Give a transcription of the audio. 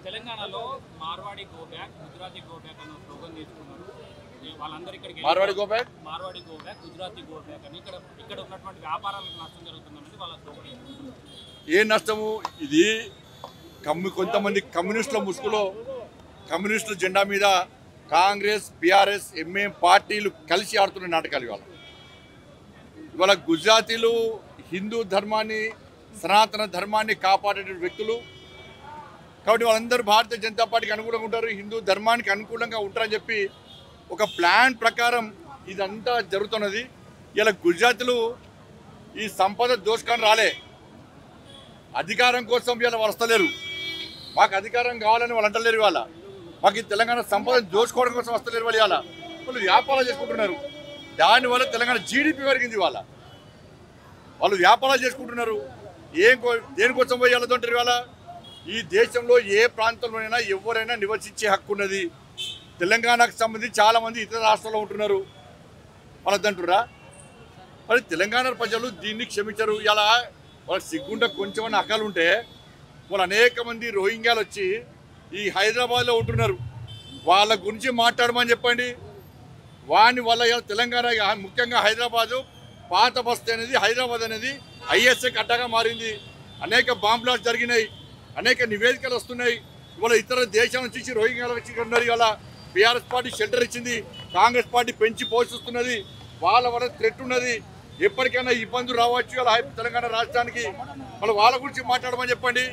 తెలంగాణలో Marwadi go back, Gujarati go back అన్న slogan తీసుకున్నారు. వాళ్ళందరూ ఇక్కడికి Marwadi go back, Gujarati go back అని ఇక్కడ ఉన్నటువంటి వ్యాపారాలకు నష్టం జరుగుతుందన్నది వాళ్ళ స్లోగన్. ఏ నష్టము ఇది? కొంతమంది కమ్యూనిస్టుల ముసుగులో కమ్యూనిస్టుల జెండా మీద కాంగ్రెస్, బీఆర్ఎస్, ఎంఏఎం పార్టీలు కలిసి ఆడుతున్న నాటకాలు ఇవాళ గుజరాతీలు హిందూ ధర్మాన్ని, సనాతన ధర్మాన్ని కాపాడే వ్యక్తులు కాబట్టి వాళ్ళందరూ భారతీయ జనతా పార్టీకి అనుకూలంగా ఉంటారు, హిందూ ధర్మానికి అనుకూలంగా ఉంటారని చెప్పి ఒక ప్లాన్ ప్రకారం ఇదంతా జరుగుతున్నది. ఇలా గుజరాతీలు ఈ సంపద దోషకాన్ని రాలే, అధికారం కోసం ఇలా వస్తలేరు. మాకు అధికారం కావాలని వాళ్ళు అంటలేరు. ఇవాళ మాకు ఈ తెలంగాణ సంపద దోచుకోవడం కోసం వస్తలేరు. వాళ్ళు ఇవాళ వాళ్ళు వ్యాపారాలు చేసుకుంటున్నారు. దానివల్ల తెలంగాణ జీడిపి పెరిగింది. వాళ్ళు వ్యాపారాలు చేసుకుంటున్నారు. దేనికోసం పోయి వెళ్తుంటారు? ఇవాళ ఈ దేశంలో ఏ ప్రాంతంలోనైనా ఎవరైనా నివసించే హక్కు ఉన్నది. తెలంగాణకు సంబంధించి చాలామంది ఇతర రాష్ట్రాల్లో ఉంటున్నారు. వాళ్ళదంటురా మరి తెలంగాణ ప్రజలు దీన్ని క్షమించరు. ఇలా వాళ్ళకి సిగ్గుంటే కొంచెం అక్కలు ఉంటే వాళ్ళు అనేక మంది రోహింగ్యాలు వచ్చి ఈ హైదరాబాద్లో ఉంటున్నారు. వాళ్ళ గురించి మాట్లాడమని చెప్పండి. వాని వల్ల ఇలా తెలంగాణ ముఖ్యంగా హైదరాబాదు పాత బస్తీ అనేది, హైదరాబాద్ అనేది ఐఎస్ఏ కట్టగా మారింది. అనేక బాంబ్ బ్లాస్ట్ జరిగినాయి, అనేక నివేదికలు వస్తున్నాయి. ఇవాళ ఇతర దేశాల నుంచి రోహింగ్యాలు వచ్చి ఉన్నారు. ఇవాళ బీఆర్ఎస్ పార్టీ షెల్టర్ ఇచ్చింది, కాంగ్రెస్ పార్టీ పెంచి పోషిస్తున్నది. వాళ్ళ వల్ల థ్రెట్ ఉన్నది. ఎప్పటికైనా ఇబ్బందులు రావచ్చు ఇలా తెలంగాణ రాష్ట్రానికి. వాళ్ళ గురించి మాట్లాడమని చెప్పండి.